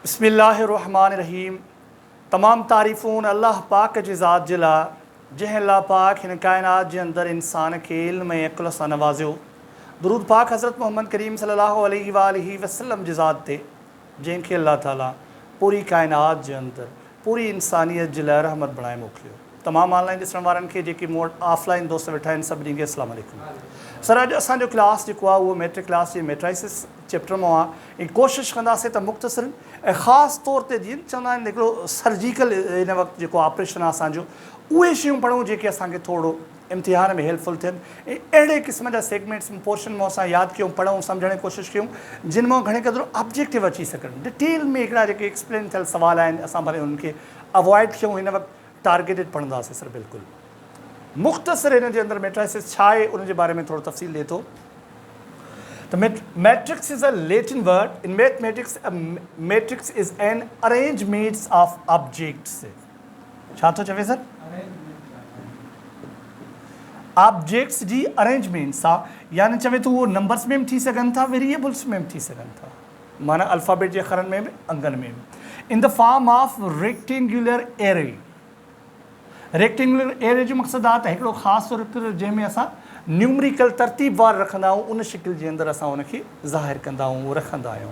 बिस्मिल्लाहिर्रहमानिर्रहीम। तमाम तारीफ़ून अल्लाह पाक जी ज़ात जे लाइ जंहिं अल्लाह पाक हिन काइनात जे अंदरि इंसान खे इल्म ऐं अक़ुल सां नवाज़ियो। दुरूद पाक हज़रत मोहम्मद करीम सल्लल्लाहु अलैहि वसल्लम जी ज़ात ते जंहिंखे अल्लाह ताला पूरी काइनात जे अंदरि पूरी इंसानियत जे लाइ रहमत बणाए मोकिलियो। तमामु ऑनलाइन ॾिसण वारनि खे जेके मूं वटि ऑफलाइन दोस्त वेठा आहिनि सभिनी खे अस्सलाम वालेकुम। सर अॼु असांजो क्लास जेको आहे उहो मैट्रिक क्लास जे मैट्राइसिस चैप्टर मां आहे। ऐं कोशिशि कंदासीं त मुख़्तसिर ऐं ख़ासि तौर ते जीअं चवंदा आहिनि हिकिड़ो सर्जिकल हिन वक़्तु जेको ऑपरेशन आहे असांजो उहे शयूं पढ़ूं जेके असांखे थोरो इम्तिहान में हेल्पफुल थियनि। ऐं अहिड़े क़िस्म जा सेगमेंट्स पोर्शन में असां यादि कयूं पढ़ूं सम्झण जी कोशिशि कयूं जिन मां घणे क़दुरु ऑब्जेक्टिव अची सघनि। डिटेल में हिकिड़ा जेके एक्सप्लेन थियल सुवाल आहिनि असां भले उन्हनि खे अवॉइड कयूं। हिन वक़्तु टारगेटेड पढ़ंदासीं सर बिल्कुलु मुख़्तसिर हिन जे अंदरि मैट्राइसिस छा आहे उन जे बारे में थोरो तफ़सील ॾिए थो। The matrix is a Latin word. In mathematics, a matrix is an arrangement of objects. छा थो चवे सर? ऑब्जेक्ट्स जी अरेंजमेंट्स आहे, यानी चवे तो उहो नंबर्स में भी थी सघनि था, वेरिएबल्स में भी थी सघनि था, माना अल्फ़ाबेट जे अखरनि में भी अंगनि में भी। In the form of rectangular array. Rectangular array जो मक़सदु आहे त हिकिड़ो ख़ासि तौर जंहिंमें असां न्यूमरिकल तरतीबवार रखंदा आहियूं उन शिकिल जे अंदरि असां उनखे ज़ाहिर कंदा आहियूं रखंदा आहियूं।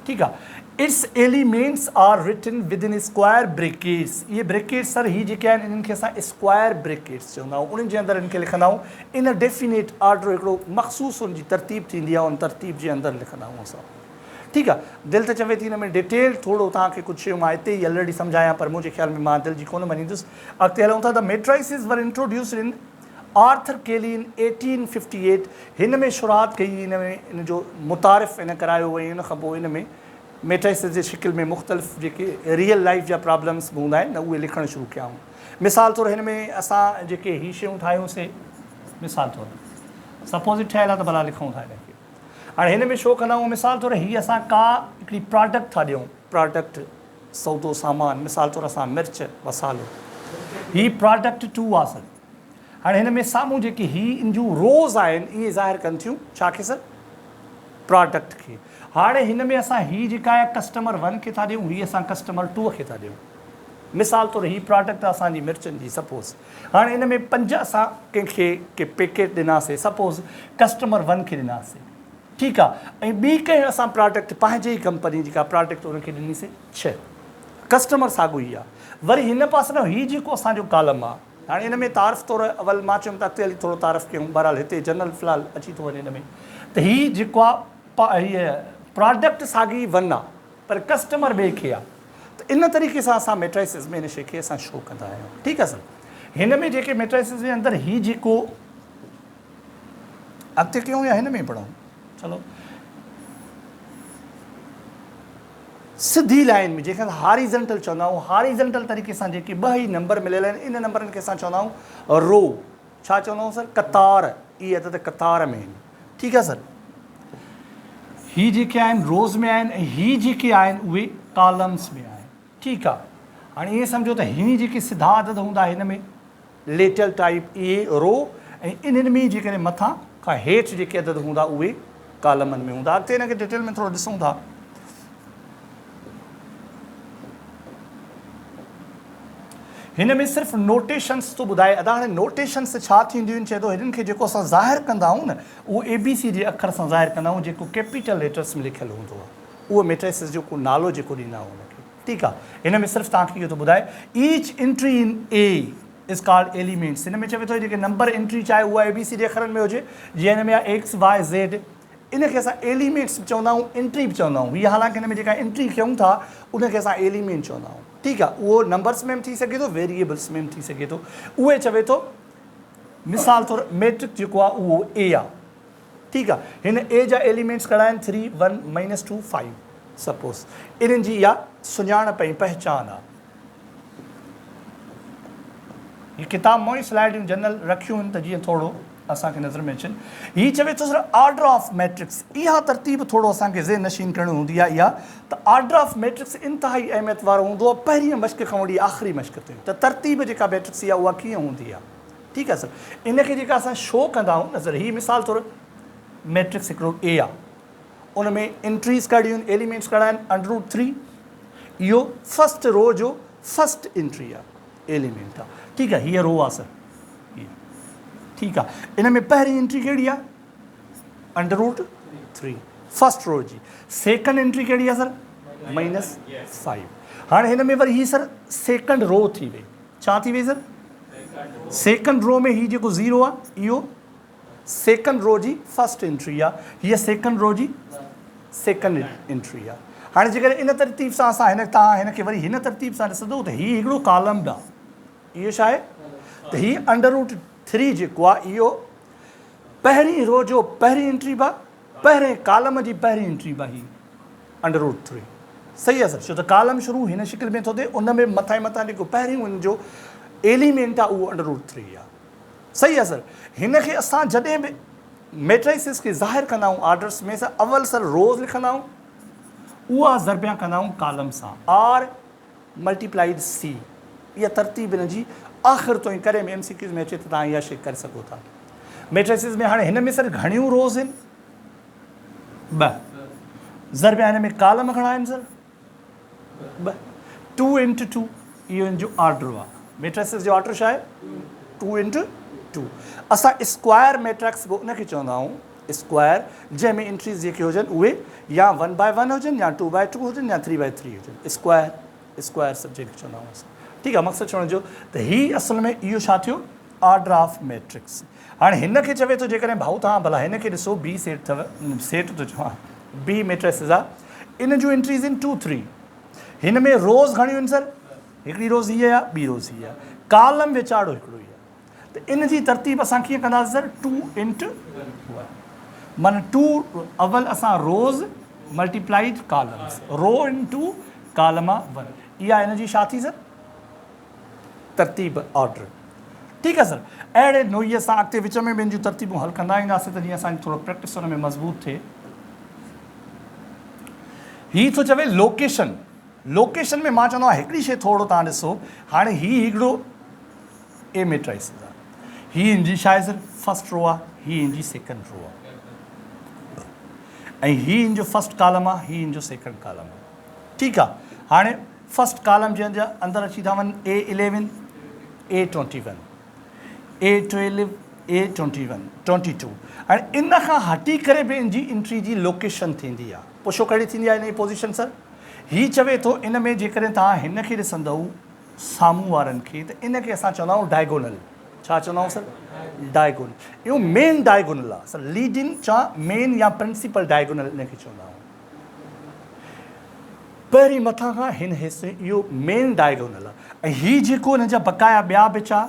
ठीकु आहे। Its elements are written within square brackets. इहे ब्रेकेट्स सर ही जेके आहिनि इन्हनि खे असां स्क्वायर ब्रेकेट्स चवंदा आहियूं। उन्हनि जे अंदरि इनखे लिखंदा आहियूं इन डेफिनेट ऑर्डर। हिकिड़ो मख़सूसु उनजी तरतीब थींदी आहे, उन तरतीब जे अंदरि लिखंदा आहियूं असां। ठीकु आहे। दिलि त चवे थी हिन में डिटेल थोरो तव्हांखे कुझु शयूं मां हिते ई ऑलरेडी सम्झायां, पर मुंहिंजे ख़्याल में मां दिलि जी कोन मञींदुसि। अॻिते हलूं था। The matrices were introduced in Arthur केली इन 1858। हिन में शुरूआति कई, हिन में इन जो मुतारिफ़ इन करायो वई। इन खां पोइ हिन में मैट्राइसिस जे शिकिल में मुख़्तलिफ़ जेके रियल लाइफ जा प्रॉब्लम्स हूंदा आहिनि न उहे लिखणु शुरू कया। मिसाल तौरु हिन में असां जेके ही शयूं ठाहियूंसीं, मिसाल तौरु सपोज़ ठहियलु आहे त भला लिखूं था हिनखे। हाणे हिन में शो कंदा आहियूं मिसाल तौरु हीअ असां का हिकिड़ी प्रोडक्ट था ॾियूं, प्रोडक्ट सौदो सामान, मिसाल तौरु असां मिर्च मसालो, ही प्रोडक्ट 2 आहे सर। हाणे हिन में साम्हूं जेकी ही इन जूं रोज़ आहिनि इहे ज़ाहिर कनि थियूं छा खे सर? प्रोडक्ट खे। हाणे हिन में असां ही जेका आहे कस्टमर 1 खे था ॾियूं, ही असां कस्टमर 2 खे था ॾियूं। मिसाल तौरु ही प्रोडक्ट असांजी मिर्चनि जी सपोज़। हाणे हिन में 5 असां कंहिंखे पैकेट ॾिनासीं, सपोज़ कस्टमर 1 खे ॾिनासीं। ठीकु आहे। ऐं ॿी कंहिं असां प्रोडक्ट पंहिंजे ई कंपनी जेका प्रोडक्ट उनखे ॾिनीसीं 6। कस्टमर साॻियो ई आहे। वरी हिन पासे न ही जेको असांजो कॉलम आहे, हाणे हिन में तारीफ़ तौरु अवल मां चयुमि त अॻिते हली थोरो तारीफ़ कयूं, बहरहाल हिते जनरल फ़िलहाल अची थो वञे हिन में त ही जेको आहे हीअ प्रोडक्ट साॻी 1 आहे पर कस्टमर ॿिए खे आहे। त इन तरीक़े सां असां मैट्राइसिस में इन शइ खे असां शो कंदा आहियूं। ठीकु आहे सर। हिन में जेके मैट्राइसिस जे अंदरि ही जेको अॻिते कयूं या हिन में पढ़ूं? चलो सिधी लाइन में जंहिंखे हॉरिज़ॉन्टल चवंदा आहियूं, हॉरिज़ॉन्टल तरीक़े सां जेके 2 ई नंबर मिलियल आहिनि इन नंबरनि खे असां चवंदा आहियूं रो। छा चवंदा आहियूं सर? कतार। इहे अदद कतार में आहिनि। ठीकु आहे सर। ही जेके आहिनि रोज़ में आहिनि ऐं ही जेके आहिनि उहे कॉलम्स में आहिनि। ठीकु आहे। हाणे ईअं सम्झो त हिन जेके सिधा अदद हूंदा हिन में लेटल टाइप इहे रो, ऐं इन्हनि में जेकॾहिं मथां खां हेठि जेके अदद हूंदा उहे कॉलमनि में हूंदा। अॻिते हिनखे डिटेल में थोरो ॾिसूं था। हिन में सिर्फ़ु नोटेशन्स थो ॿुधाए। अदा हाणे नोटेशन्स छा थींदियूं आहिनि? चए थो हिननि खे जेको असां ज़ाहिर कंदा आहियूं न उहो ABC जे अखर सां ज़ाहिर कंदा आहियूं, जेको कैपिटल लेटर्स में लिखियलु हूंदो आहे उहो मैट्राइसिस जो को नालो जेको ॾींदा आहियूं हुनखे। ठीकु आहे। हिन में सिर्फ़ु तव्हांखे इहो थो ॿुधाए each entry in A is called elements. हिन में चवे थो जेके नंबर एंट्री चाहे उहा ABC जे अखरनि में हुजे, जीअं हिन में आहे X Y Z, इनखे असां एलिमेंट्स बि चवंदा आहियूं, एंट्री बि चवंदा आहियूं। हीअ हालांकि हिन में जेका एंट्री कयूं था उनखे असां एलिमेंट चवंदा आहियूं। ठीकु आहे। उहो नंबर्स में बि थी सघे थो, वेरिएबल्स में बि थी सघे थो। उहे चवे थो मिसाल तौरु मैट्रिक जेको आहे उहो A आहे। ठीकु आहे। हिन A जा एलिमेंट्स कहिड़ा आहिनि? 3 1 -2 5 सपोज़। इन्हनि जी इहा सुञाणप ऐं पहचान आहे। हीअ किताब मोई स्लाइडियूं जनरल रखियूं आहिनि त जीअं थोरो असांखे नज़र में अचनि। हीअ चवे थो सर ऑर्डर ऑफ मैट्रिक्स। इहा तरतीब थोरो असांखे ज़हन नशीन करणी हूंदी आहे। इहा त ऑर्डर ऑफ मैट्रिक्स इंतिहाई अहमियत वारो हूंदो आहे पहिरीं मश्क खां वठी आख़िरी मश्क ताईं। त तरतीब जेका मैट्रिक्स आहे उहा कीअं हूंदी आहे? ठीकु आहे सर। इनखे जेका असां शो कंदा आहियूं नज़र, हीअ मिसाल तौरु मैट्रिक्स हिकिड़ो A आहे, उन में एंट्रीज़ कहिड़ियूं आहिनि? एलिमेंट्स कहिड़ा आहिनि? √3 इहो फस्ट रो जो फस्ट एंट्री आहे, एलिमेंट आहे। ठीकु आहे, हीअ रो आहे सर, ठीकु आहे। इन में पहिरीं एंट्री कहिड़ी आहे, √3 फस्ट रो जी। सेकंड एंट्री कहिड़ी आहे सर, -5। हाणे हिन में वरी ही सर सेकंड रो थी वई, छा थी वई सर, सेकंड रो में ही जेको 0 आहे इहो सेकंड रो जी फस्ट एंट्री आहे, हीअ सेकंड रो जी सेकंड एंट्री आहे। हाणे जेकर इन तरतीब सां असां तव्हां हिन खे वरी हिन तरतीब सां ॾिसंदो त हीउ हिकिड़ो कॉलम बि आहे, इहो छा आहे त हीउ √3 जेको आहे इहो पहिरीं रो जो पहिरीं एंट्री बि आहे, पहिरें कॉलम जी पहिरीं एंट्री बि आहे, हीउ √3 सही आहे सर। छो त कॉलम शुरू हिन शिकिल में थो थिए, उन में मथां जेको पहिरीं उनजो एलिमेंट आहे उहो √3 आहे, सही आहे सर। हिन खे असां जॾहिं बि मैट्रिसेस खे ज़ाहिर कंदा आहियूं आर्डर्स में, सर अवल सर रोज़ लिखंदा आहियूं, उहा ज़रबिया कंदा आहियूं कॉलम सां, R × C। इहा तरतीब हिन जी आख़िर ताईं करे में MCQs में अचे त तव्हां इहा शइ करे सघो था। मैट्रिसेस में हाणे हिन में सर घणियूं रोज़ आहिनि, 2 ज़रबिया हिन में कॉलम घणा आहिनि सर, 2 2 × 2 इहो हिन जो ऑर्डर आहे। मैट्रिसेस जो ऑर्डर छा आहे, 2 × 2। असां स्क्वायर मैट्रिक्स बि उनखे चवंदा आहियूं, स्क्वायर जंहिंमें एंट्रीज़ जेके हुजनि उहे या 1/1 हुजनि या 2/2 हुजनि या 3/3 हुजनि, स्क्वायर सब्जेक्ट चवंदा आहियूं असां। ठीकु आहे, मक़सदु चवण जो त हीअ असल में इहो छा थियो, ऑर्डर ऑफ मैट्रिक्स। हाणे हिन खे चवे थो जेकॾहिं भाऊ तव्हां भला हिन खे ॾिसो, बी सेट अथव, सेट थो चवां, बी मैट्रिसेस आहे, इन जूं एंट्रीज़ आहिनि 2 3। हिन में रोज़ घणियूं आहिनि सर, हिकिड़ी रोज़ हीअ आहे, ॿी रोज़ हीअ आहे, कॉलम विचाड़ो हिकिड़ो ई आहे। त इन जी तरतीब असां कीअं कंदासीं सर, 2 × 1, माना 2 अवल असां रोज़ मल्टीप्लाइड कॉलम्स, रो × कॉलम 1, इहा हिन जी छा थी सर, तरतीब ऑर्डर। ठीकु आहे सर। अहिड़े नोईअ सां अॻिते विच में ॿियनि जूं तरतीबूं हल कंदा ईंदासीं त जीअं असांजी थोरो प्रैक्टिस हुन में मज़बूत थिए। हीअ थो चवे लोकेशन, लोकेशन में मां चवंदो आहियां हिकिड़ी शइ थोरो तव्हां ॾिसो, हाणे हीअ हिकिड़ो ए मैट्रिक्स आहे, हीअ हिन जी छा आहे सर, फस्ट रो आहे, हीअ हिन जी सेकंड रो आहे, ऐं हीअ हिन जो फस्ट कॉलम आहे, हीअ हिन जो सेकंड कॉलम आहे। ठीकु आहे, हाणे फस्ट कॉलम जंहिंजा अंदरि अची था वञनि A11 A21 A12 A21 22। हाणे इन खां हटी करे बि इन जी एंट्री जी लोकेशन थींदी आहे, पुछो कहिड़ी थींदी आहे इन जी पोज़ीशन सर। हीअ चवे थो इन में जेकॾहिं तव्हां हिन खे ॾिसंदव साम्हूं वारनि खे, त इन खे असां चवंदा आहियूं डायगोनल, छा चवंदा आहियूं सर, डायगोनल। इहो मेन डायगोनल आहे सर, लीडिंग चा मेन या प्रिंसिपल डायगोनल इन खे चवंदा आहियूं। पहिरीं मथां खां हिन हिसे इहो मेन डायगोनल आहे, ऐं हीअ जेको हिन जा बक़ाया ॿिया बिचा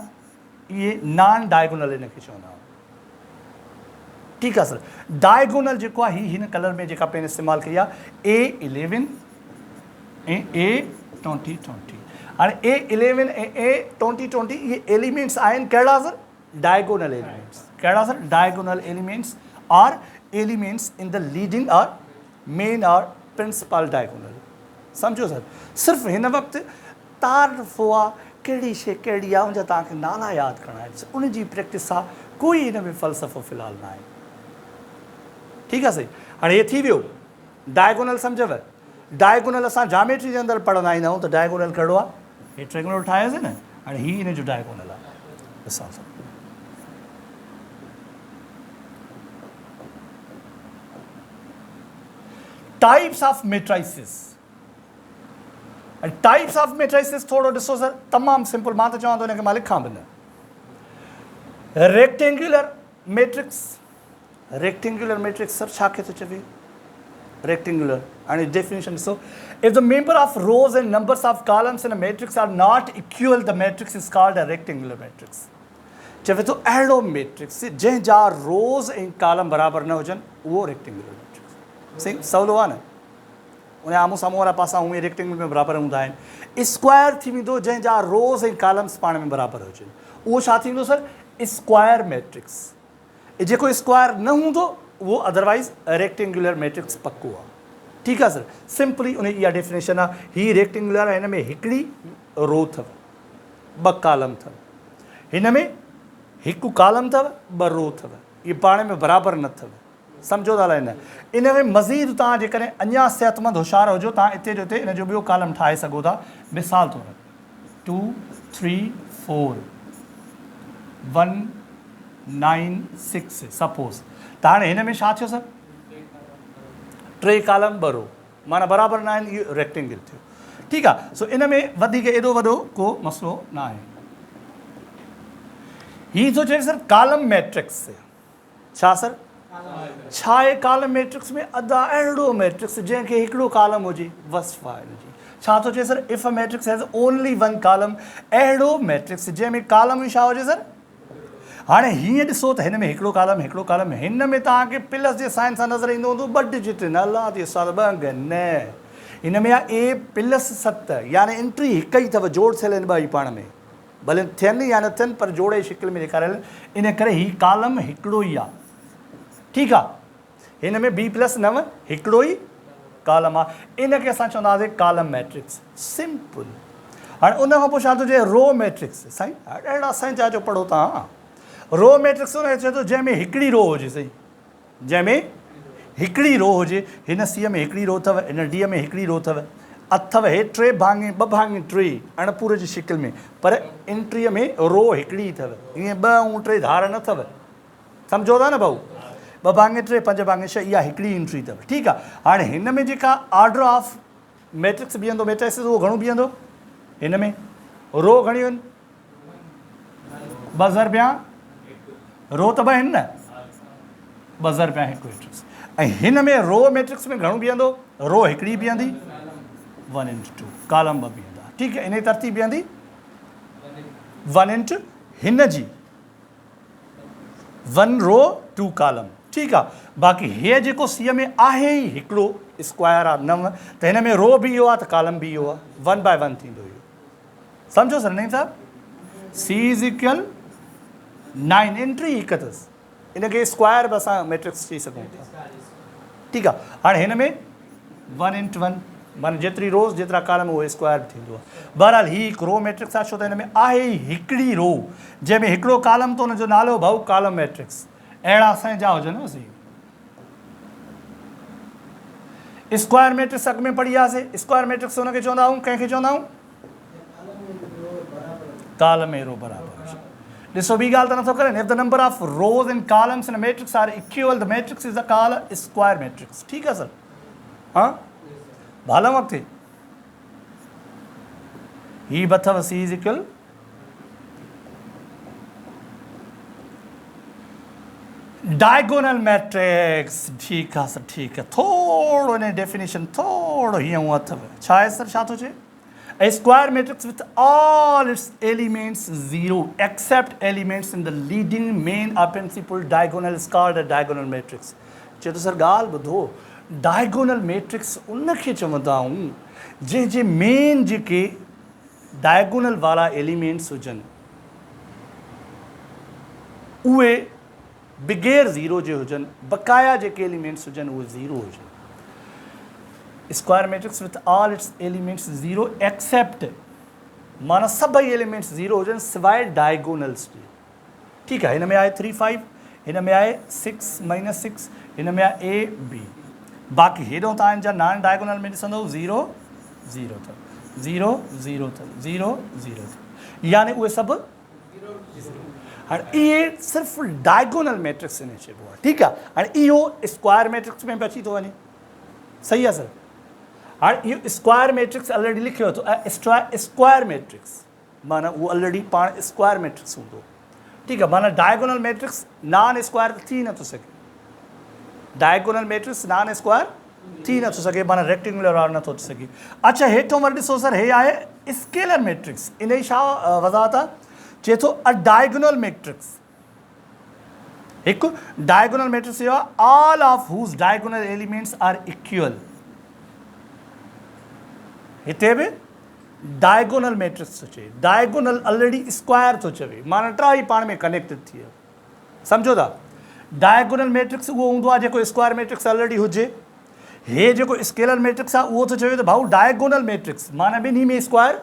इहे नॉन डायगोनल इन खे चवंदा आहियूं। ठीकु आहे सर। डायगोनल जेको आहे हीअ हिन कलर में जेका पेन इस्तेमालु कई आहे, A11 ऐं A20। हाणे A11 ऐं A20 इहे एलिमेंट्स आहिनि कहिड़ा सर, डायगोनल एलिमेंट्स। कहिड़ा sir, diagonal elements are elements in the leading or main or principal diagonal. सम्झो सर, सिर्फ़ु हिन वक़्तु तारफ़ आहे कहिड़ी शइ कहिड़ी आहे उनजा तव्हांखे नाला यादि करणा आहिनि, उन जी प्रैक्टिस आहे, कोई हिन में फ़लसफ़ो फ़िलहालु न आहे। ठीकु आहे सही। हाणे इहे थी वियो डायगोनल, सम्झव। डायगोनल असां जामेट्री जे अंदरि पढ़ंदा ईंदा आहियूं त डायगोनल कहिड़ो आहे, हे ट्रायंगल ठाहियोसीं न, हाणे हीअ हिन जो डायगोनल आहे। ॾिसां sir, types of matrices. Types of matrices थोरो ॾिसो सर, तमामु सिंपल, मां त चवां थो हिनखे मां लिखां बि न। Rectangular matrix, rectangular matrix sir छा खे थो चवे, रेक्टेंगुलर। हाणे डेफिनेशन ॾिसो, if the member of rows and numbers of columns in a matrix are not equal the matrix is called a rectangular matrix. चवे थो अहिड़ो मैट्रिक्स जंहिंजा रोज़ ऐं कॉलम बराबरि न हुजनि उहो रेक्टेंगुलर मैट्रिक्स। सही, सवलो आहे न। उन आम्हूं साम्हूं वारा पासा उहे रेक्टेंगल में बराबरि हूंदा आहिनि। स्क्वायर थी वेंदो जंहिंजा रोज़ ऐं कॉलम्स पाण में बराबरि हुजनि, उहो छा थींदो सर, स्क्वायर मैट्रिक्स। जेको स्क्वायर न हूंदो उहो अदरवाइज़ रेक्टेंगुलर मैट्रिक्स पक्को आहे। ठीकु आहे सर, सिंपली उन इहा डेफिनेशन आहे। हीअ रेक्टेंगुलर आहे, हिन में हिकिड़ी रो अथव, 2 कॉलम अथव, हिन में हिकु कॉलम अथव, 2 रो अथव, इहे पाण में बराबरि न अथव। सम्झो था ॻाल्हाईंदा इन में मज़ीद तव्हां जेकॾहिं अञा सिहतमंद होशियारु हुजो तव्हां हिते जो हिते इन जो ॿियो कालम ठाहे सघो था मिसाल तौरु 2 3 4 1 9 6 सपोज़ त हाणे हिन में छा थियो सर 3 कालम ॿ रो माना बराबरि न आहिनि इहो रेक्टेंगल थियो ठीकु आहे सो इन में वधीक एॾो वॾो को मसइलो न आहे हीअ थो चए सर कालम मैट्रिक्स छा सर छा आहे कालम मैट्रिक्स में अदा अहिड़ो मैट्रिक्स जंहिंखे हिकिड़ो कालम हुजे वसफ़ आहे हिनजी छा थो चए sir if a matrix has only one column अहिड़ो मैट्रिक्स जंहिंमें कालम ई छा हुजे सर हाणे हीअं ॾिसो त हिन में हिकिड़ो कालम हिन में तव्हांखे प्लस जे साइन सां नज़र ईंदो हूंदो ॿ डिजिट न अलाह जी साल ॿ अंग न हिन में आहे ए प्लस 7 यानी एंट्री हिकु ई अथव जोड़ थियल आहिनि ॿ ई पाण में भले थियनि या न थियनि पर जोड़े शिकिल में ॾेखारियल इन करे हीउ कालम हिकिड़ो ई आहे ठीकु आहे हिन में बी प्लस 9 हिकिड़ो ई कालम आहे इनखे असां चवंदासीं कालम मैट्रिक्स सिंपल हाणे उन खां पोइ छा थो चए रो मैट्रिक्स साईं अहिड़ा साईं जा जो पढ़ो तव्हां रो मैट्रिक्स उनखे चए थो जंहिंमें हिकिड़ी रो हुजे सही जंहिंमें हिकिड़ी रो हुजे हिन सीअ में हिकिड़ी रो अथव हिन डीअ में हिकिड़ी रो अथव हे 3 भाङे 2 भाङे 3 अणपूर जी शिकिल में पर एंट्रीअ में रो हिकिड़ी अथव ईअं 2 ऐं 3 धार न अथव सम्झो था न भाऊ 2 भाङे 3 5 भाङे 6 इहा हिकिड़ी एंट्री अथव ठीकु आहे हाणे हिन में जेका ऑर्डर ऑफ मैट्रिक्स बीहंदो मैट्रिक्स उहो घणो बीहंदो हिन में रो घणियूं आहिनि 2 ज़रबिया रो त 2 आहिनि न 2 ज़रबिया हिकु मैट्रिक्स ऐं हिन में रो मैट्रिक्स में घणो बीहंदो रो हिकिड़ी बीहंदी 1 into 2 कालम 2 बीहंदा ठीकु आहे इन जी तरतीब बीहंदी 1 into हिन जी 1 रो 2 कालम ठीकु आहे बाक़ी हे जेको सीअ में आहे ई हिकिड़ो स्क्वायर आहे 9 त हिन में रो बि इहो आहे त कालम बि इहो आहे 1 by 1 थींदो इहो सम्झो सर नहीं साहब सी इज़ इक्वल 9 एंट्री हिकु अथसि इनखे स्क्वायर बि असां मैट्रिक्स चई सघूं था ठीकु आहे हाणे हिन में 1 into 1 माना जेतिरी रोज़ जेतिरा कालम उहो स्क्वायर बि थींदो आहे बहरहाल हीअ हिकु रो मैट्रिक्स आहे छो त हिन में आहे ई हिकिड़ी रो जंहिंमें हिकिड़ो कालम त हुनजो नालो भाऊ कालम मैट्रिक्स अहिड़ा असांजा जा हुजनि सही स्क्वायर मैट्रिक्स अॻु में पढ़ी वियासीं स्क्वायर मैट्रिक्स हुनखे चवंदा आहियूं कंहिंखे चवंदा आहियूं कालम एरो बराबरि ॾिसो ॿी ॻाल्हि त नथो करे if the number of rows and columns in matrix are equal the matrix is a call square matrix ठीकु आहे सर हाँ भालम अॻिते ही बि अथव सी इज़ इक्वल डायगोनल मैट्रिक्स ठीकु आहे सर ठीकु आहे थोरो हिन डेफिनेशन थोरो हीअं हूअं अथव छा आहे सर छा थो चए A square matrix with all its elements 0 except elements in the leading main or principal diagonal is called a diagonal matrix. चए तो सर ॻाल्हि ॿुधो डायगोनल मैट्रिक्स उनखे चवंदा आहियूं जंहिंजे मेन जेके डायगोनल वारा एलिमेंट्स हुजनि उहे बग़ैर ज़ीरो जे हुजनि बक़ाया जेके एलिमेंट्स हुजनि उहे ज़ीरो हुजनि square matrix with all its elements 0 except माना सभई एलिमेंट्स 0 हुजनि सवाइ डायगोनल्स जे ठीकु आहे हिन में आहे 3 5 हिन में आहे 6 -6 हिन में आहे A B बाक़ी हेॾो तव्हांजा नॉन डायगोनल में ॾिसंदो 0 0 अथव 0 0 अथव 0 0 अथव यानी उहे सभु हाणे इहे सिर्फ़ु डायगोनल मैट्रिक्स इन चइबो आहे ठीकु आहे हाणे इहो स्क्वायर मैट्रिक्स में बि अची थो वञे सही आहे सर हाणे इहो स्क्वायर मैट्रिक्स ऑलरेडी लिखियो अथव स्क्वायर मैट्रिक्स माना उहो ऑलरेडी पाण स्क्वायर मैट्रिक्स हूंदो ठीकु आहे माना डायगोनल मैट्रिक्स नॉन स्क्वायर थी नथो सघे डायगोनल मैट्रिक्स नॉन स्क्वायर थी नथो सघे माना रेक्टेंगुलर वारो नथो थी सघे अच्छा हेठों वरी ॾिसो सर हे आहे स्केलर मैट्रिक्स इन जी छा वज़ाहत आहे चए थो अ डायगोनल मैट्रिक्स हिकु डायगोनल मैट्रिक्स इहो आहे ऑल ऑफ हुज डायगोनल एलिमेंट्स आर इक्वल हिते बि डायगोनल मैट्रिक्स थो चए डायगोनल ऑलरेडी स्क्वायर थो चवे माना टेई पाण में कनेक्टेड थी वियो सम्झो था डायगोनल मैट्रिक्स उहो हूंदो आहे जेको स्क्वायर मैट्रिक्स ऑलरेडी हुजे हे जेको स्केलर मैट्रिक्स आहे उहो थो चवे त भाऊ डायगोनल मैट्रिक्स माना ॿिन्ही में स्क्वायर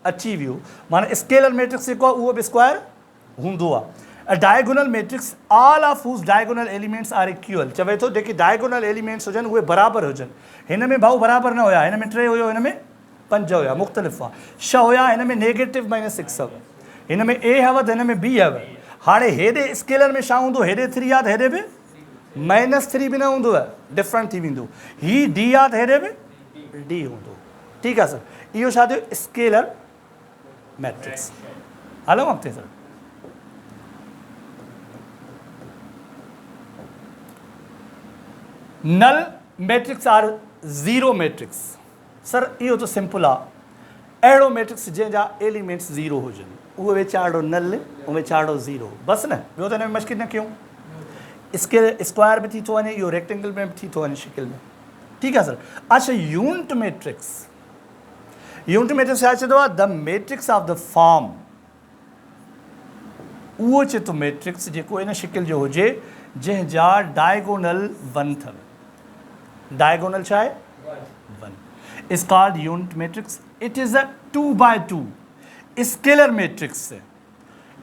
अची वियो माना स्केलर मैट्रिक्स जेको आहे उहो बि स्क्वायर हूंदो आहे A diagonal matrix, all of whose diagonal elements are equal. चवे तो जेके diagonal elements हुजनि उहे बराबर हुजनि. हिन में भाऊ बराबर न हुया, हिन में 3 हुयो, हिन में 5 हुया, मुख़्तलिफ़ हुआ. 6 हुया, हिन में नेगेटिव -6 हुआ. हिन में A हव त हिन में B हव. हाणे हेॾे स्केलर में छा हूंदो, हेॾे 3 आहे त हेॾे बि -3 बि न हूंदो आहे, डिफरेंट थी वेंदो. ही D आहे त हेॾे बि D हूंदो. ठीकु आहे सर. इहो छा थियो, स्केलर मैट्रिक्स. हलो अॻिते sir. Null matrix or zero matrix. Sir इहो त सिंपल आहे. अहिड़ो मैट्रिक्स जंहिंजा एलिमेंट्स ज़ीरो हुजनि उहो वेचारो नल ऐं वेचारो ज़ीरो, बसि न. ॿियो त हिन में मुश्किल न कयूं. स्क्वायर में थी थो वञे, इहो रेक्टेंगल में बि थी थो वञे शिकिल में. ठीकु आहे सर. अच्छा, यूनिट मैट्रिक्स. यूनिट मैट्रिक्स छा चवंदो आहे, the matrix of the form. उहो चए थो मैट्रिक्स जेको इन शिकिल जो हुजे जंहिंजा डायगोनल 1 अथव. डायगोनल छा आहे, 1. Is called unit matrix. It is a 2x2 scalar matrix.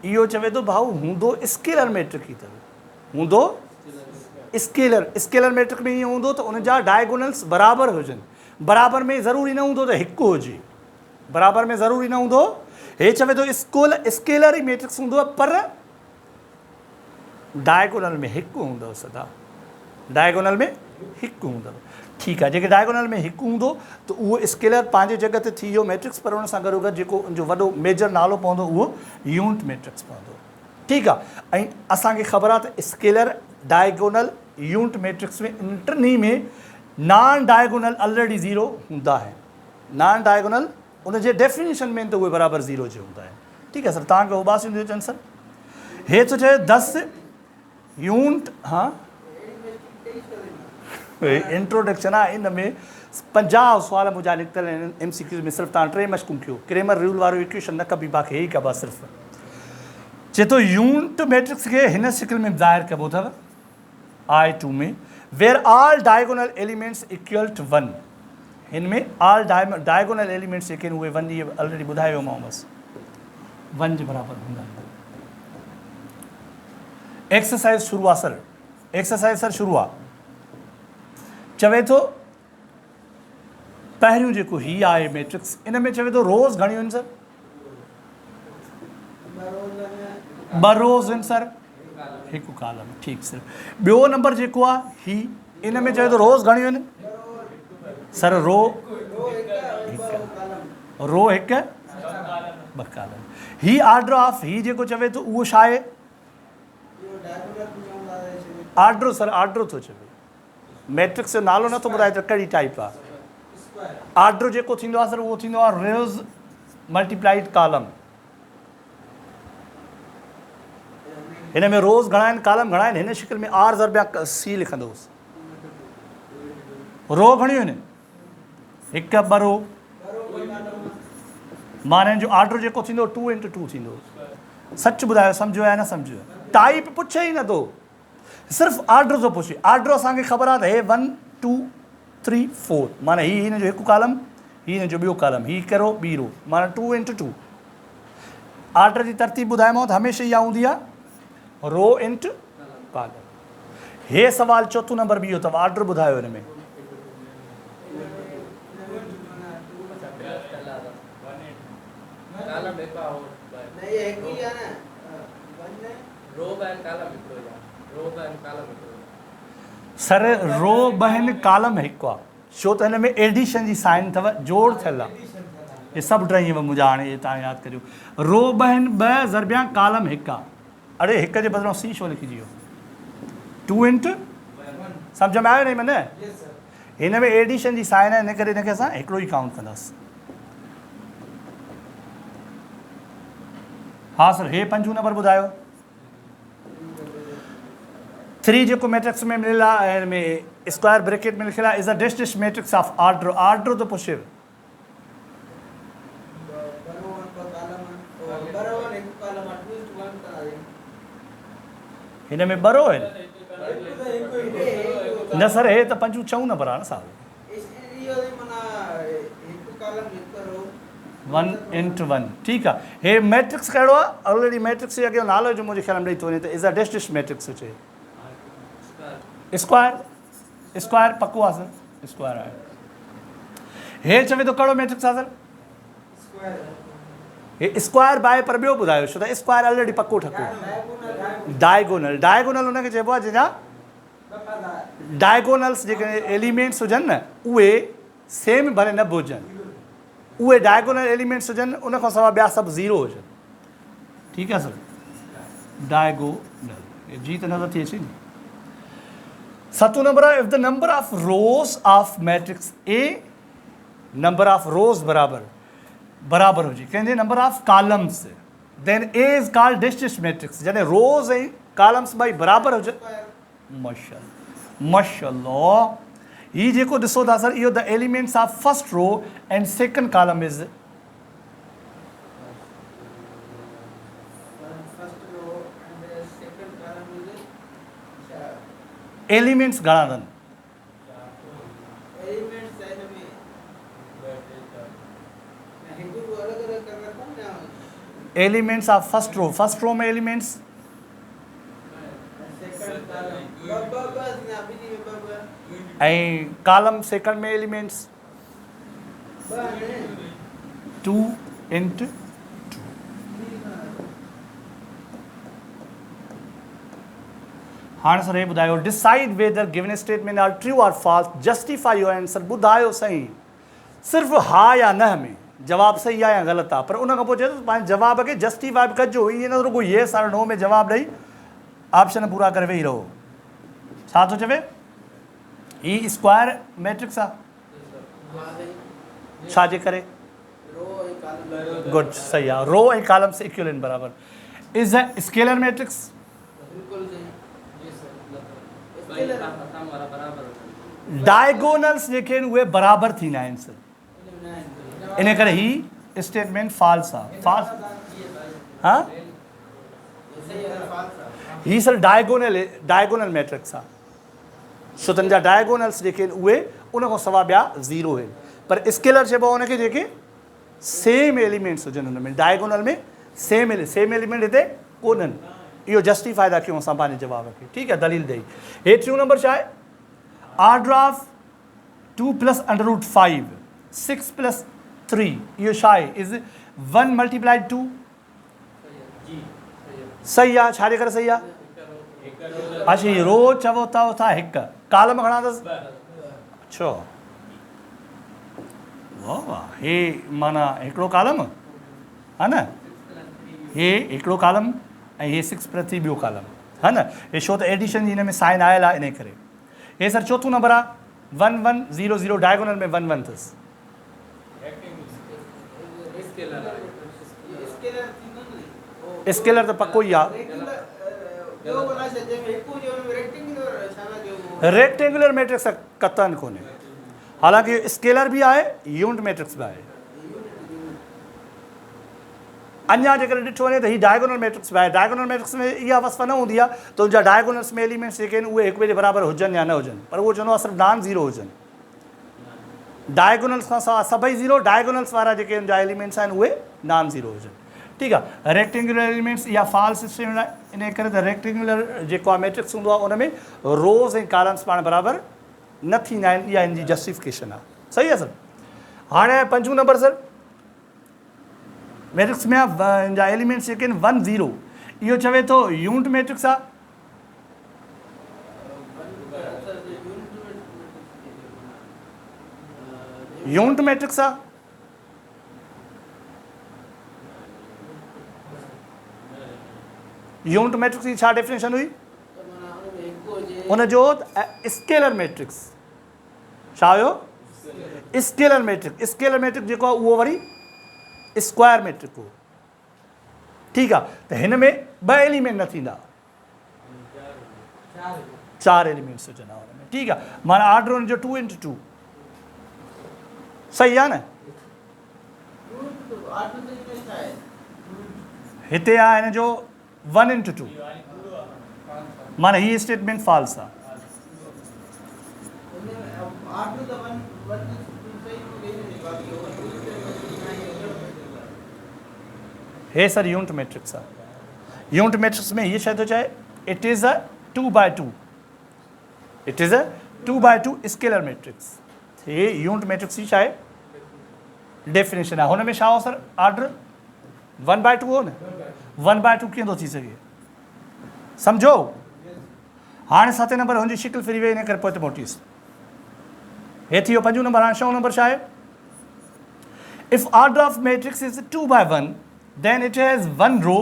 इहो चवे थो भाऊ हूंदो स्केलर मैट्रिक्स ई अथव, हूंदो स्केलर मैट्रिक्स में ईअं हूंदो त उनजा डायगोनल्स बराबरि हुजनि. बराबरि में ज़रूरी न हूंदो त हिकु हुजे, बराबरि में ज़रूरी न हूंदो. हे चवे थो स्केलर ई मैट्रिक्स हूंदो आहे, पर डायगोनल में हिकु हूंदव. सदा डायगोनल में हिकु हूंदव. ठीकु आहे. जेके डायगोनल में हिकु हूंदो त उहो स्केलर पंहिंजे जॻह ते थी वियो मैट्रिक्स, पर उन सां गॾोगॾु जेको उनजो वॾो मेजर नालो पवंदो उहो यूनिट मैट्रिक्स पवंदो. ठीकु आहे. ऐं असांखे ख़बर आहे त स्केलर, डायगोनल, यूनिट मैट्रिक्स में इन टिनी में नॉन डायगोनल ऑलरेडी ज़ीरो हूंदा आहिनि. नॉन डायगोनल उनजे डेफिनेशन में त उहे बराबरि ज़ीरो जे हूंदा आहिनि. ठीकु आहे सर. तव्हांखे उबास ईंदियूं अचनि सर. हे थो चए 10 यूनिट. हाँ, इंट्रोडक्शन आहे. इन में 50 सुवाल मुंहिंजा निकितल आहिनि MCQ में. सिर्फ़ु तव्हां 3 मश्कूं कयो. क्रेमर रूल वारो इक्वेशन न कबी, बाक़ी हे ई कबा सिर्फ़ु. चए थो यूनिट मैट्रिक्स खे हिन शिकिल में ज़ाहिर कबो अथव I2 में, where all diagonal elements equal to 1. हिन में ऑल डायगोनल एलिमेंट्स जेके आहिनि उहे 1, इहे ऑलरेडी ॿुधायो मां बसि 1 जे बराबरि हूंदा आहिनि. एक्सरसाइज़ शुरू आहे सर. एक्सरसाइज़ सर शुरू आहे. चवे थो पहिरियों जेको ही आहे मैट्रिक्स, इन में चवे थो रोज़ घणियूं आहिनि सर, 2 रोज़ आहिनि सर, हिकु कॉलम. ठीकु सर. ॿियो नंबर जेको आहे ही, इन में चवे थो रोज़ घणियूं आहिनि सर, रो हिकु 2 कॉलम. ही ऑर्डर ऑफ ही जेको चवे थो उहो छा आहे, ऑर्डर सर, ऑर्डर थो चवे. मैट्रिक्स जो नालो नथो ॿुधाए त कहिड़ी टाइप आहे. ऑर्डर जेको थींदो आहे सर उहो थींदो आहे रोज़ मल्टीप्लाइड कॉलम. हिन में रोज़ घणा आहिनि, कॉलम घणा आहिनि. हिन शिकिल में R ज़रबिया C लिखंदोसि. रो घणियूं आहिनि, 1 2 रो. माना हिन जो ऑर्डर जेको थींदो 2 × 2 थींदो. सच ॿुधायो, सम्झो या न सम्झो. टाइप पुछे ई नथो, सिर्फ़ु ऑर्डर थो पुछे. ऑर्डर असांखे ख़बर आहे त हे 1 2 3 4, माना ही हिन जो हिकु कॉलम, ही हिन जो ॿियो कॉलम, ही करो ॿी रो, माना 2 × 2. ऑर्डर जी तरतीब ॿुधायोमांव त हमेशह इहा हूंदी आहे रो × कॉलम. हे सवाल चोथों नंबर बि इहो अथव. ऑर्डर ॿुधायो हिन में. सर रो 2 कॉलम हिकु आहे, छो त हिन में एडिशन जी साइन अथव, जोड़ थियल आहे. हे सभु ड्राइंग मुंहिंजा हाणे तव्हां यादि करियो. रो 2 ज़रबिया कॉलम हिकु आहे. अड़े हिक जे बदिरां C छो लिखिजी वियो, 2 × सम्झ में आयो न मन. हिन में एडिशन जी साइन आहे, इन करे हिनखे असां हिकिड़ो ई काउंट कंदासीं. हा सर. हे 5 नंबर ॿुधायो. 3 जेको मैट्रिक्स में मिलियल आहे, हिन में स्क्वायर ब्रैकेट में लिखियल आहे is a dash matrix of order. Order थो पुछे. हिन में 2 रो आहिनि न सर. हे त 5 6 नंबर आहे न साहब. 1 into 1 ठीकु आहे। हे मैट्रिक्स कहिड़ो आहे? ऑलरेडी मैट्रिक्स जे अॻियां नालो जो मुंहिंजे ख़्याल में ॾेई थो वञे त इज़ अ डैश मैट्रिक्स हुजे। स्क्वायर पको आहे सर, स्क्वायर आहे। हे चवे थो कहिड़ो मैट्रिक्स आहे सर? हे स्क्वायर बाय पर ॿियो ॿुधायो छो त स्क्वायर ऑलरेडी पको ठको। डायगोनल, डायगोनल हुनखे चइबो आहे जंहिंजा डायगोनल्स जेके एलिमेंट्स हुजनि न उहे सेम भले न बि हुजनि, उहे डायगोनल एलिमेंट्स हुजनि, उन खां सवाइ ॿिया सभु ज़ीरो हुजनि। ठीकु आहे सर, डायगोनल जी त नज़र थी अचे नी। सतों नंबर आहे if the number of rows of matrix A, number of rows बराबर हुजे कंहिंजे number of columns, then A is called dash matrix. जॾहिं रोज़ ऐं कॉलम्स ॿई बराबर हुजनि, माशाअल्लाह ही जेको ॾिसो था सर इहो the elements of first row and second column is elements घणा अथनि? एलिमेंट्स ऑफ फर्स्ट रो में एलिमेंट्स ऐं कॉलम सेकंड में एलिमेंट्स 2 into 2। हाणे सर हे ॿुधायो decide whether given statement are true और फॉल्स, जस्टिफाई योर आंसर। ॿुधायो सही सिर्फ़ु हा या न में जवाबु सही आहे या ग़लति आहे, पर उन खां पोइ चए थो पंहिंजे जवाब खे जस्टिफाई कजो। ईअं न रुगो येस और नो में जवाबु ॾेई ऑप्शन पूरा करे वेही रहो। छा थो चवे? ही स्क्वायर मैट्रिक्स आहे, छाजे करे? गुड, सही आहे, रो ऐं कॉलम से इक्वल आहिनि बराबर। Is a scalar matrix, diagonals जेके आहिनि उहे बराबर थींदा आहिनि सर, इन करे ही स्टेटमेंट फॉल्स आहे। फॉल्स, हाँ ही सर डायगोनल मैट्रिक्स आहे, सो तन जा डायगोनल्स जेके आहिनि उहे उन खां सवाइ ॿिया ज़ीरो आहिनि, पर स्केलर चइबो आहे उनखे जेके सेम एलिमेंट्स हुजनि हुन में, डायगोनल में सेम एलिमेंट हिते कोन्हनि। इहो जस्टिफाई था कयूं असां पंहिंजे जवाब खे, ठीकु आहे, दलील ॾेई। हे टियों नंबर छा आहे? ऑर्डर ऑफ 2 + √5 6 + 3 इहो छा आहे? इज़ 1 × 2। सही आहे, छाजे करे सही आहे? अच्छा ही रो चवो था हिकु, कॉलम घणा अथसि? अच्छा वाह वाह, हे माना हिकिड़ो कॉलम हा न, हे हिकिड़ो कॉलम ऐं हे 6 + 3 ॿियो कॉलम हा न। हे छो त एडिशन जी हिन में साइन आयल आहे इन करे। हे सर चोथों नंबर आहे 1 1 0 0, डायगोनल में 1 1 अथसि। स्केलर त पको ई आहे, रेक्टेंगुलर मैट्रिक्स कतन कोन्हे, हालांकि स्केलर भी आहे, यूनिट मैट्रिक्स भी आहे। अञा जेकर ॾिठो वञे त ही डायगोनल मैट्रिक्स भी आहे। डायगोनल मैट्रिक्स में इहा वसफ़ न हूंदी आहे त उनजा डायगोनल्स में एलिमेंट्स जेके आहिनि उहे हिक ॿिए जे बराबर हुजनि या न हुजनि, पर उहो चवंदो आहे सिर्फ़ु नॉन ज़ीरो हुजनि। डायगोनल्स खां सवाइ सभई ज़ीरो, डायगोनल्स वारा जेके उनजा एलिमेंट्स आहिनि उहे नॉन ज़ीरो हुजनि। ठीकु आहे, रेक्टेंगुलर एलिमेंट्स इहा फॉल्स सिस्टम आहे, इन करे त रेक्टेंगुलर जेको आहे मैट्रिक्स हूंदो आहे उन में रोज़ ऐं कॉलम्स पाण बराबरि न थींदा आहिनि, इहा हिन जी जस्टिफिकेशन आहे। सही आहे सर। हाणे 5 नंबर सर, मैट्रिक्स में हिन जा एलिमेंट्स जेके आहिनि 1 0, इहो चवे थो यूनिट मैट्रिक्स आहे। यूनिट मैट्रिक्स आहे, यूनिट मैट्रिक्स की छा डेफिनेशन हुई? उनजो स्केलर मैट्रिक्स छा हुयो? Scalar matrix. स्केलर मैट्रिक्स जेको आहे उहो वरी स्क्वायर मैट्रिक्स हो। ठीकु आहे, त हिन में 2 एलिमेंट न थींदा, 4 एलिमेंट्स हुजंदा हुन में। ठीकु आहे, माना ऑर्डर हुनजो 2 × 2 सही आहे न। हिते आहे हिन जो 1 × 2, माना ही स्टेटमेंट फॉल्स आहे। हे सर यूनिट मैट्रिक्स आहे। यूनिट मैट्रिक्स में ये शइ थो चए it is a 2x2, it is a 2x2 scalar matrix. हे यूनिट मैट्रिक्स जी छा आहे डेफिनेशन आहे। हुन में छा हो सर ऑर्डर 1/2 हो न, 1/2 कीअं थो थी सघे सम्झो। हाणे 7 नंबर हुनजी शिकिल फिरी वई, इन करे पोइ मोटीस। हे थी वियो 5 नंबर। हाणे 6 नंबर छा आहे if order of matrix is 2/1 then it has 1 row.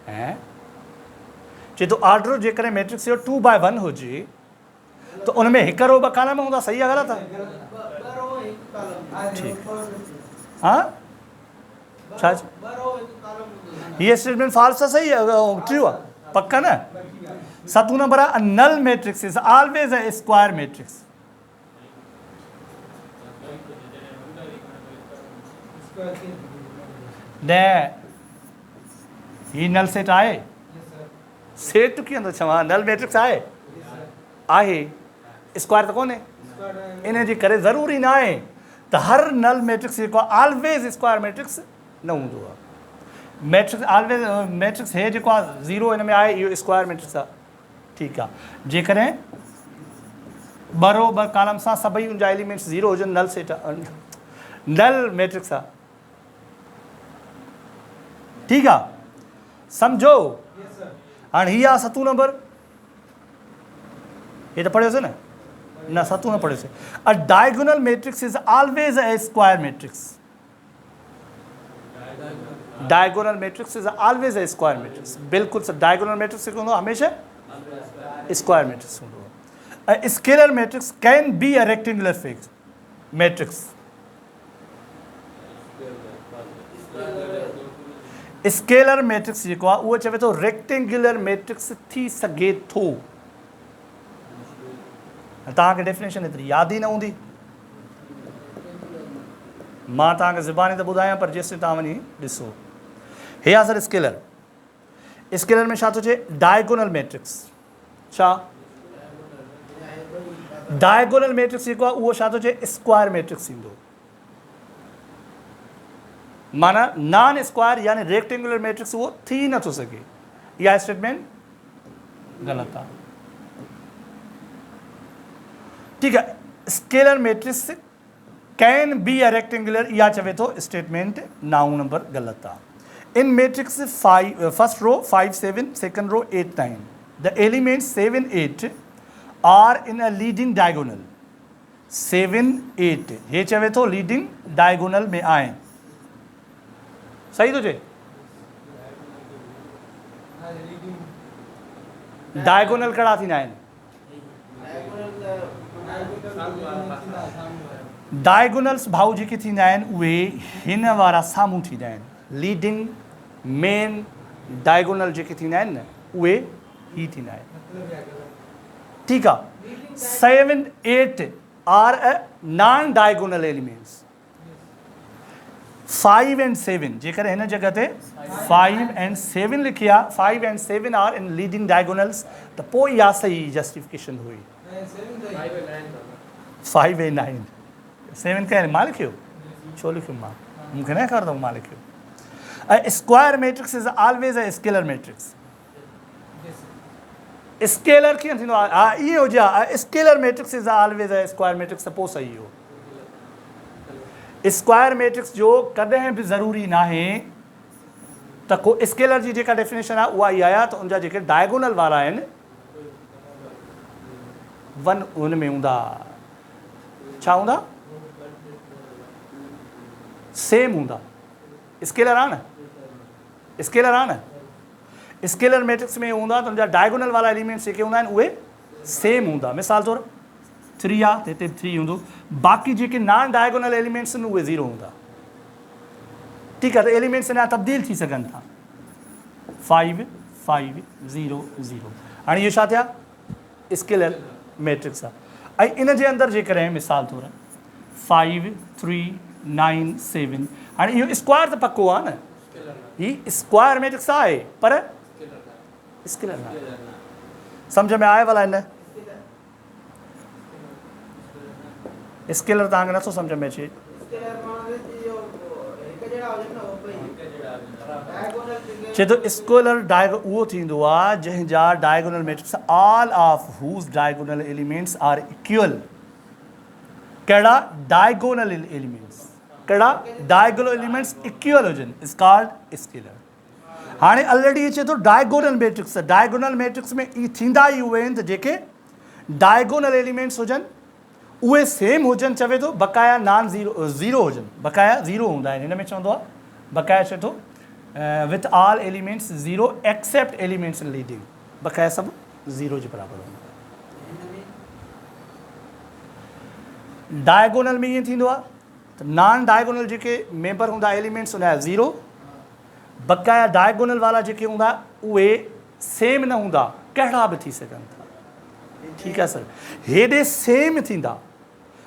ऐं चए थो ऑर्डर जेकॾहिं मैट्रिक्स जो 2/1 हुजे त उन में 1 रो 2 कॉलम हूंदा। सही आहे ग़लति आहे? हाँ छा ये स्टेटमेंट फॉल्स आहे सही आहे ट्रू आहे पक्का न। 7 नंबर आहे null matrix is always a square matrix. न ही नल सेट आहे सेट कीअं थो चवां नल मैट्रिक्स आहे स्क्वायर त कोन्हे। इन जे करे ज़रूरी न आहे त हर नल मैट्रिक्स जेको आहे ऑलवेज स्क्वायर मैट्रिक्स न हूंदो आहे। मैट्रिक्स ऑलवेज मैट्रिक्स हे जेको आहे 0 हिन में आहे इहो स्क्वायर मैट्रिक्स आहे। ठीकु आहे जेकॾहिं 2 रो 2 कॉलम सां सभई उनजा एलिमेंट्स 0 हुजनि नल सेट नल मैट्रिक्स आहे। ठीकु आहे सम्झो। हाणे हीअ आहे 7 नंबर। हे त पढ़ियोसीं न 7 न पढ़ियोसीं। A diagonal matrix is always a square matrix. Diagonal matrix is always a square matrix. बिल्कुलु सर डायगोनल मैट्रिक्स जेको हूंदो हमेशह स्क्वायर मैट्रिक्स हूंदो। A scalar matrix can be a rectangular fix matrix. Scalar matrix जेको आहे उहो चवे थो रेक्टेंगुलर मैट्रिक्स थी सघे थो। तव्हांखे डेफिनेशन एतिरी यादि ई न हूंदी। मां तव्हांखे ज़ुबानी त ॿुधायां पर जेसिताईं तव्हां वञी ॾिसो। हे आहे सर स्केलर। स्केलर में छा थो चए डायगोनल मैट्रिक्स। छा डायगोनल मैट्रिक्स जेको आहे उहो छा थो चए स्क्वायर मैट्रिक्स ईंदो। माना नॉन स्क्वायर यानी रेक्टेंगुलर मैट्रिक्स उहो थी नथो सघे। इहा स्टेटमेंट ग़लति आहे। ठीक है scalar matrix can be a rectangular या चवे तो स्टेटमेंट 9 नंबर गलत है। In matrix 5 first row 5 7 second row 8 9 the elements 7 8 are in a leading diagonal. 7 8 ये चवे तो लीडिंग डायगोनल में आए। सही तो जे डायगोनल कड़ा थी ना डायगोनल्स भाऊ जेके थींदा आहिनि उहे हिन वारा साम्हूं थींदा आहिनि। लीडिंग मेन डायगोनल जेके थींदा आहिनि न उहे ही थींदा आहिनि। ठीकु आहे 7 8 are a non diagonal elements. 5 and 7 जेकर हिन जगह ते 5 and 7 लिखी आहे 5 and 7 are in leading diagonals त पोइ इहा सही जस्टिफिकेशन हुई। 5 ऐं 9 7 कहिड़े मां लिखियो छो लिखियो मां मूंखे न ख़बर अथव मां लिखियो। Square matrix is always a scalar matrix. Scalar कीअं थींदो आहे हा ईअं हुजे हा scalar matrix is always a square matrix त पोइ सही हो। स्क्वायर मैट्रिक्स जो कॾहिं बि ज़रूरी न आहे त को स्केलर जी जेका डेफिनेशन आहे उहा इहा आहे त उनजा जेके डायगोनल वारा आहिनि 1 हुन में हूंदा छा हूंदा सेम हूंदा। स्केलर आहे न स्केलर आहे न स्केलर मैट्रिक्स में हूंदा त उनजा डायगोनल वारा एलिमेंट्स जेके हूंदा आहिनि उहे सेम हूंदा। मिसाल तौरु 3 आहे त हिते 3 हूंदो। बाक़ी जेके नॉन डायगोनल एलिमेंट्स आहिनि उहे 0 हूंदा। ठीकु आहे त एलिमेंट्स अञा तब्दील थी सघनि था 5 5 0 0। हाणे इहो छा थिया स्केलर मैट्रिक्स आहे। ऐं इन जे अंदरि जेकॾहिं मिसाल तौरु 5 3 9 7 हाणे इहो स्क्वायर त पको आहे न ही स्क्वायर मैट्रिक्स आहे पर स्केलर न सम्झ में आए वाला न स्केलर तव्हांखे नथो सम्झ में अचे। चए थो स्केलर डायगो उहो थींदो आहे जंहिंजा diagonal matrix all of whose diagonal elements are equal. कहिड़ा डायगोनल एलिमेंट्स, कहिड़ा डायगोनल एलिमेंट्स इक्वल हुजनि इज कॉल्ड स्केलर। हाणे ऑलरेडी चए थो डायगोनल मैट्रिक्स, डायगोनल मैट्रिक्स में ई थींदा ई उहे आहिनि त जेके डायगोनल एलिमेंट्स हुजनि उहे सेम हुजनि, चवे थो बक़ाया नॉन ज़ीरो हुजनि, बक़ाया ज़ीरो हूंदा आहिनि। हिन में चवंदो आहे बक़ाया चए थो with all elements zero except elements leading, बक़ाया सभु ज़ीरो जे बराबरि हूंदा। डायगोनल में ईअं थींदो आहे त नॉन डायगोनल जेके मेंबर हूंदा एलिमेंट्स हुनजा ज़ीरो, बक़ाया डायगोनल वारा जेके हूंदा उहे सेम न हूंदा, कहिड़ा बि थी सघनि था। ठीकु आहे सर, हेॾे सेम थींदा,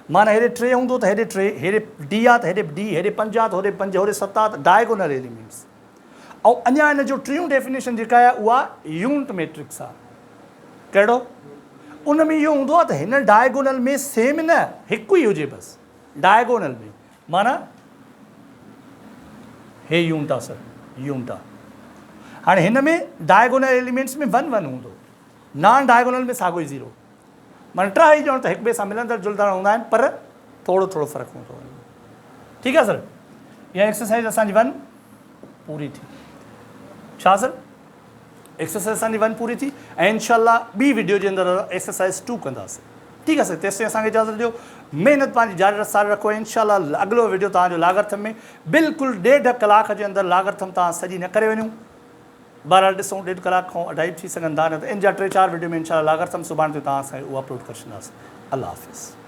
माना हेॾे 3 हूंदो त हेॾे 3, हेॾे डी आहे त हेॾे डी, हेॾे 5 आहे त होॾे 5, होॾे 7 आहे त डायगोनल एलिमेंट्स। ऐं अञा हिन जो टियों डेफिनेशन जेका आहे उहा यूनिट मैट्रिक्स आहे। कहिड़ो? उन में इहो हूंदो आहे त हिन डायगोनल में सेम न हिकु ई हुजे बसि डायगोनल में, माना हे यूनिट आहे सर, यूनिट आहे। हाणे हिन में डायगोनल एलिमेंट्स में 1 1 हूंदो, नॉन डायगोनल में साॻियो ई ज़ीरो, माना 3 ॼण त हिक ॿिए सां मिलंदड़ जुलंदड़ हूंदा आहिनि पर थोरो थोरो फ़र्क़ु हूंदो आहे। ठीकु आहे सर, इहा एक्सरसाइज असांजी 1 पूरी थी। छा सर? एक्सरसाइज असांजी 1 पूरी थी ऐं इनशाला ॿी वीडियो जे अंदरि एक्सरसाइज 2 कंदासीं। ठीकु आहे सर, तेसिताईं असांखे इजाज़त ॾियो, महिनत पंहिंजी जारी सार रखो। इनशाला अॻिलो वीडियो तव्हांजो लाॻरथम में बिल्कुलु 1.5 कलाक जे अंदरि लाॻरथम तव्हां सॼी न करे वञूं, बहरहाल ॾिसूं 1.5 कलाक खां अढाई थी सघनि था, न त इन जा 3 4 वीडियो में इनशाला लाॻरथम सुभाणे ते तव्हां असांखे उहो अपलोड करे छॾींदासीं। अल्लाह हाफ़िज़।